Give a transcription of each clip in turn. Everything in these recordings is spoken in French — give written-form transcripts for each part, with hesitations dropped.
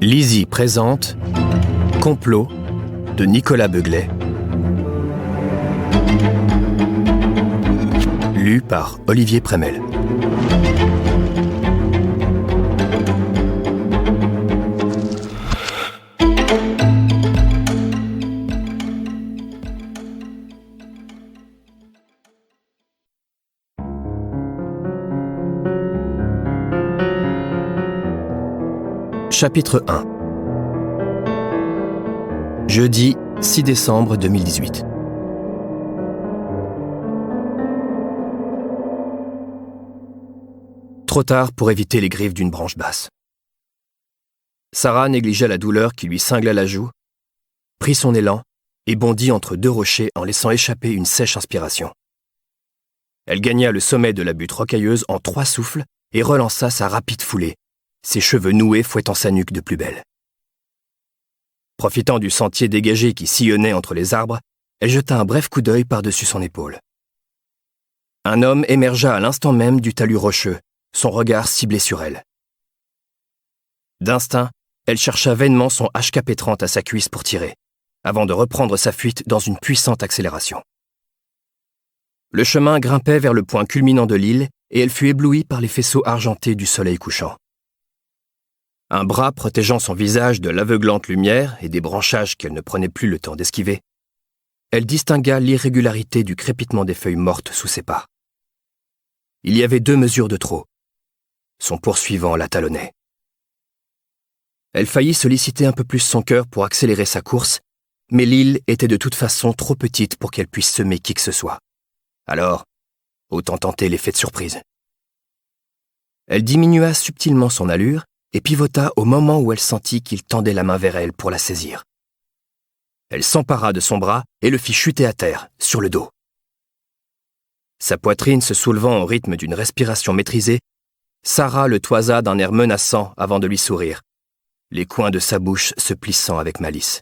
Lizzie présente Complot de Nicolas Beuglet, lu par Olivier Prémel. Chapitre 1. Jeudi 6 décembre 2018. Trop tard pour éviter les griffes d'une branche basse. Sarah négligea la douleur qui lui cingla la joue, prit son élan et bondit entre deux rochers en laissant échapper une sèche inspiration. Elle gagna le sommet de la butte rocailleuse en 3 souffles et relança sa rapide foulée, ses cheveux noués fouettant sa nuque de plus belle. Profitant du sentier dégagé qui sillonnait entre les arbres, elle jeta un bref coup d'œil par-dessus son épaule. Un homme émergea à l'instant même du talus rocheux, son regard ciblé sur elle. D'instinct, elle chercha vainement son HK-30 à sa cuisse pour tirer, avant de reprendre sa fuite dans une puissante accélération. Le chemin grimpait vers le point culminant de l'île et elle fut éblouie par les faisceaux argentés du soleil couchant. Un bras protégeant son visage de l'aveuglante lumière et des branchages qu'elle ne prenait plus le temps d'esquiver, elle distingua l'irrégularité du crépitement des feuilles mortes sous ses pas. Il y avait 2 mesures de trop. Son poursuivant la talonnait. Elle faillit solliciter un peu plus son cœur pour accélérer sa course, mais l'île était de toute façon trop petite pour qu'elle puisse semer qui que ce soit. Alors, autant tenter l'effet de surprise. Elle diminua subtilement son allure et pivota au moment où elle sentit qu'il tendait la main vers elle pour la saisir. Elle s'empara de son bras et le fit chuter à terre, sur le dos. Sa poitrine se soulevant au rythme d'une respiration maîtrisée, Sarah le toisa d'un air menaçant avant de lui sourire, les coins de sa bouche se plissant avec malice.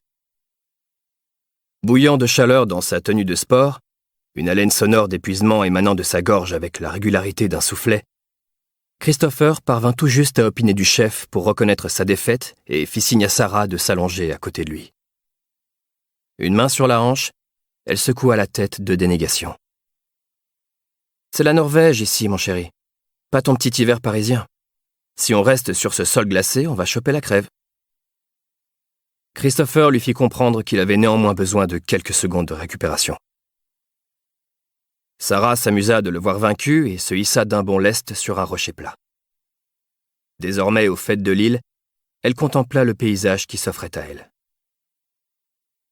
Bouillant de chaleur dans sa tenue de sport, une haleine sonore d'épuisement émanant de sa gorge avec la régularité d'un soufflet, Christopher parvint tout juste à opiner du chef pour reconnaître sa défaite et fit signe à Sarah de s'allonger à côté de lui. Une main sur la hanche, elle secoua la tête de dénégation. « C'est la Norvège ici, mon chéri. Pas ton petit hiver parisien. Si on reste sur ce sol glacé, on va choper la crève. » Christopher lui fit comprendre qu'il avait néanmoins besoin de quelques secondes de récupération. Sarah s'amusa de le voir vaincu et se hissa d'un bond leste sur un rocher plat. Désormais au faîte de l'île, elle contempla le paysage qui s'offrait à elle.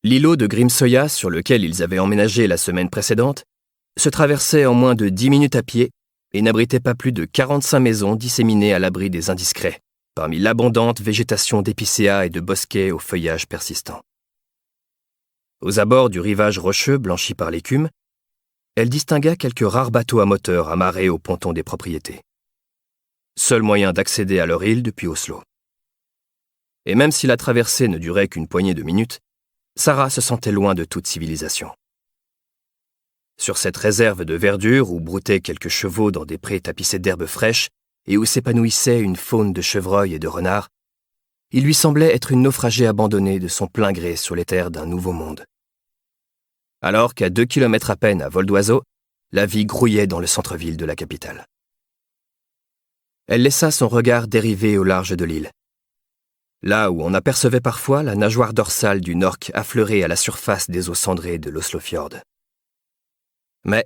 L'îlot de Grimsøya, sur lequel ils avaient emménagé la semaine précédente, se traversait en moins de 10 minutes à pied et n'abritait pas plus de 45 maisons disséminées à l'abri des indiscrets, parmi l'abondante végétation d'épicéas et de bosquets au feuillage persistant. Aux abords du rivage rocheux blanchi par l'écume, elle distingua quelques rares bateaux à moteur amarrés au ponton des propriétés. Seul moyen d'accéder à leur île depuis Oslo. Et même si la traversée ne durait qu'une poignée de minutes, Sarah se sentait loin de toute civilisation. Sur cette réserve de verdure où broutaient quelques chevaux dans des prés tapissés d'herbes fraîches et où s'épanouissait une faune de chevreuils et de renards, il lui semblait être une naufragée abandonnée de son plein gré sur les terres d'un nouveau monde. Alors qu'à 2 kilomètres à peine à vol d'oiseau, la vie grouillait dans le centre-ville de la capitale. Elle laissa son regard dériver au large de l'île. Là où on apercevait parfois la nageoire dorsale d'une orque affleurée à la surface des eaux cendrées de l'Oslofjord. Mais,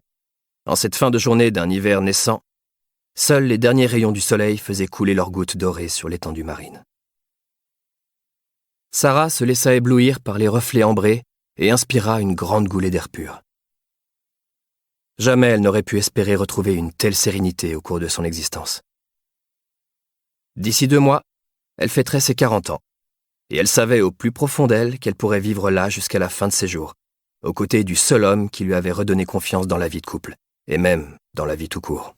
en cette fin de journée d'un hiver naissant, seuls les derniers rayons du soleil faisaient couler leurs gouttes dorées sur l'étendue marine. Sarah se laissa éblouir par les reflets ambrés et inspira une grande goulée d'air pur. Jamais elle n'aurait pu espérer retrouver une telle sérénité au cours de son existence. D'ici 2 mois, elle fêterait ses 40 ans, et elle savait au plus profond d'elle qu'elle pourrait vivre là jusqu'à la fin de ses jours, aux côtés du seul homme qui lui avait redonné confiance dans la vie de couple, et même dans la vie tout court.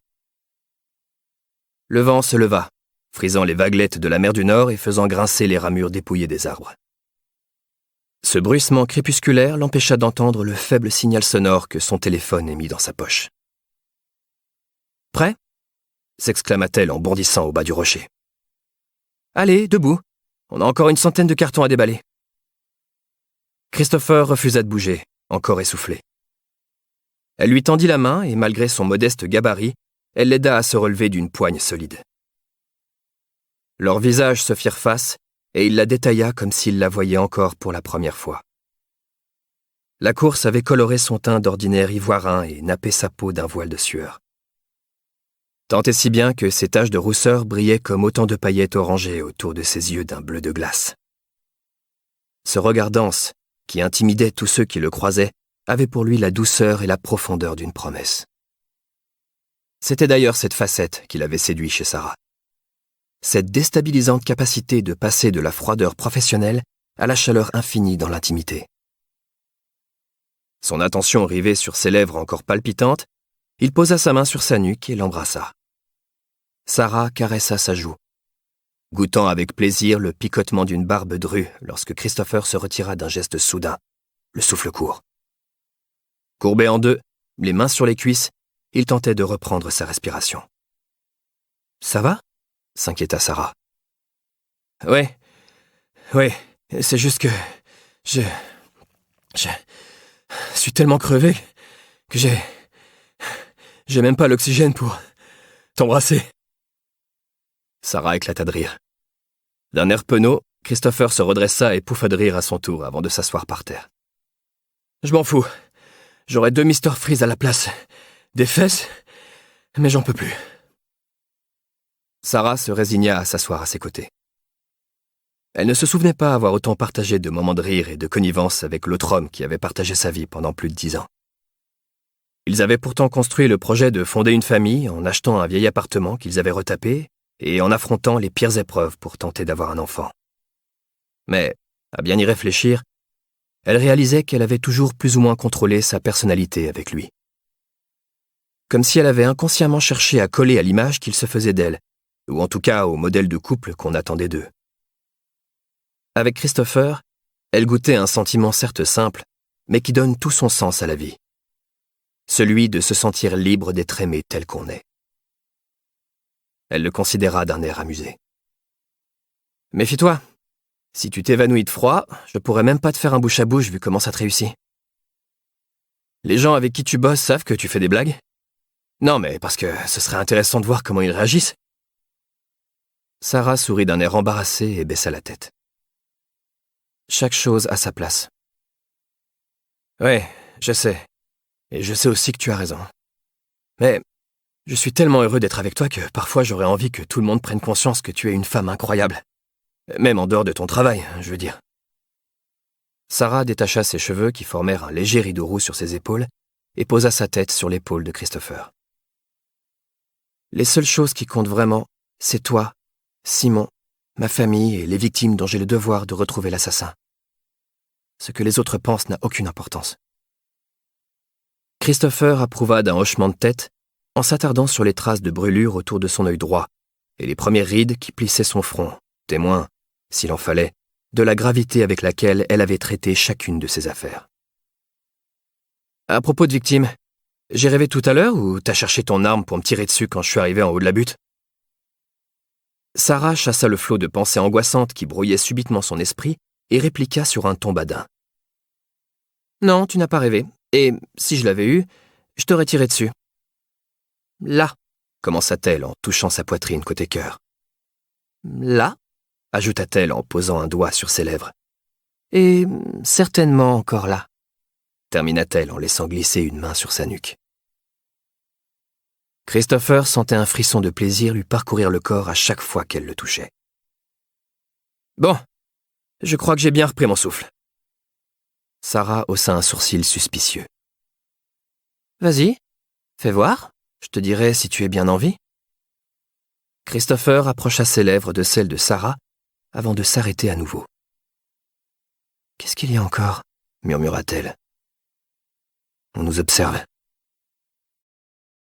Le vent se leva, frisant les vaguelettes de la mer du Nord et faisant grincer les ramures dépouillées des arbres. Ce bruissement crépusculaire l'empêcha d'entendre le faible signal sonore que son téléphone émit dans sa poche. « Prêt ?» s'exclama-t-elle en bondissant au bas du rocher. Allez, debout, on a encore une centaine de cartons à déballer. Christopher refusa de bouger, encore essoufflé. Elle lui tendit la main et malgré son modeste gabarit, elle l'aida à se relever d'une poigne solide. Leurs visages se firent face et il la détailla comme s'il la voyait encore pour la première fois. La course avait coloré son teint d'ordinaire ivoirin et nappé sa peau d'un voile de sueur. Tant et si bien que ses taches de rousseur brillaient comme autant de paillettes orangées autour de ses yeux d'un bleu de glace. Ce regard dense, qui intimidait tous ceux qui le croisaient, avait pour lui la douceur et la profondeur d'une promesse. C'était d'ailleurs cette facette qui l'avait séduit chez Sarah. Cette déstabilisante capacité de passer de la froideur professionnelle à la chaleur infinie dans l'intimité. Son attention rivée sur ses lèvres encore palpitantes, il posa sa main sur sa nuque et l'embrassa. Sarah caressa sa joue, goûtant avec plaisir le picotement d'une barbe drue lorsque Christopher se retira d'un geste soudain, le souffle court. Courbé en deux, les mains sur les cuisses, il tentait de reprendre sa respiration. « Ça va ?» s'inquiéta Sarah. « Ouais, c'est juste que je suis tellement crevé que j'ai même pas l'oxygène pour t'embrasser. » Sarah éclata de rire. D'un air penaud, Christopher se redressa et pouffa de rire à son tour avant de s'asseoir par terre. « Je m'en fous. J'aurais 2 Mr. Freeze à la place des fesses, mais j'en peux plus. » Sarah se résigna à s'asseoir à ses côtés. Elle ne se souvenait pas avoir autant partagé de moments de rire et de connivence avec l'autre homme qui avait partagé sa vie pendant plus de 10 ans. Ils avaient pourtant construit le projet de fonder une famille en achetant un vieil appartement qu'ils avaient retapé et en affrontant les pires épreuves pour tenter d'avoir un enfant. Mais, à bien y réfléchir, elle réalisait qu'elle avait toujours plus ou moins contrôlé sa personnalité avec lui. Comme si elle avait inconsciemment cherché à coller à l'image qu'il se faisait d'elle, ou en tout cas au modèle de couple qu'on attendait d'eux. Avec Christopher, elle goûtait un sentiment certes simple, mais qui donne tout son sens à la vie. Celui de se sentir libre d'être aimé tel qu'on est. Elle le considéra d'un air amusé. « Méfie-toi, si tu t'évanouis de froid, je pourrais même pas te faire un bouche à bouche vu comment ça te réussit. Les gens avec qui tu bosses savent que tu fais des blagues ? Non, mais parce que ce serait intéressant de voir comment ils réagissent. » Sarah sourit d'un air embarrassé et baissa la tête. Chaque chose a sa place. Ouais, je sais. Et je sais aussi que tu as raison. Mais je suis tellement heureux d'être avec toi que parfois j'aurais envie que tout le monde prenne conscience que tu es une femme incroyable. Même en dehors de ton travail, je veux dire. Sarah détacha ses cheveux qui formèrent un léger rideau roux sur ses épaules et posa sa tête sur l'épaule de Christopher. Les seules choses qui comptent vraiment, c'est toi, Simon, ma famille et les victimes dont j'ai le devoir de retrouver l'assassin. Ce que les autres pensent n'a aucune importance. Christopher approuva d'un hochement de tête en s'attardant sur les traces de brûlure autour de son œil droit et les premières rides qui plissaient son front, témoin, s'il en fallait, de la gravité avec laquelle elle avait traité chacune de ses affaires. À propos de victimes, j'ai rêvé tout à l'heure ou t'as cherché ton arme pour me tirer dessus quand je suis arrivé en haut de la butte ? Sarah chassa le flot de pensées angoissantes qui brouillaient subitement son esprit et répliqua sur un ton badin. « Non, tu n'as pas rêvé. Et si je l'avais eu, je t'aurais tiré dessus. »« Là, » commença-t-elle en touchant sa poitrine côté cœur. « Là ?» ajouta-t-elle en posant un doigt sur ses lèvres. « Et certainement encore là. » termina-t-elle en laissant glisser une main sur sa nuque. Christopher sentait un frisson de plaisir lui parcourir le corps à chaque fois qu'elle le touchait. « Bon, je crois que j'ai bien repris mon souffle. » Sarah haussa un sourcil suspicieux. « Vas-y, fais voir, je te dirai si tu es bien en vie. » Christopher approcha ses lèvres de celles de Sarah avant de s'arrêter à nouveau. « Qu'est-ce qu'il y a encore ?» murmura-t-elle. « On nous observe. »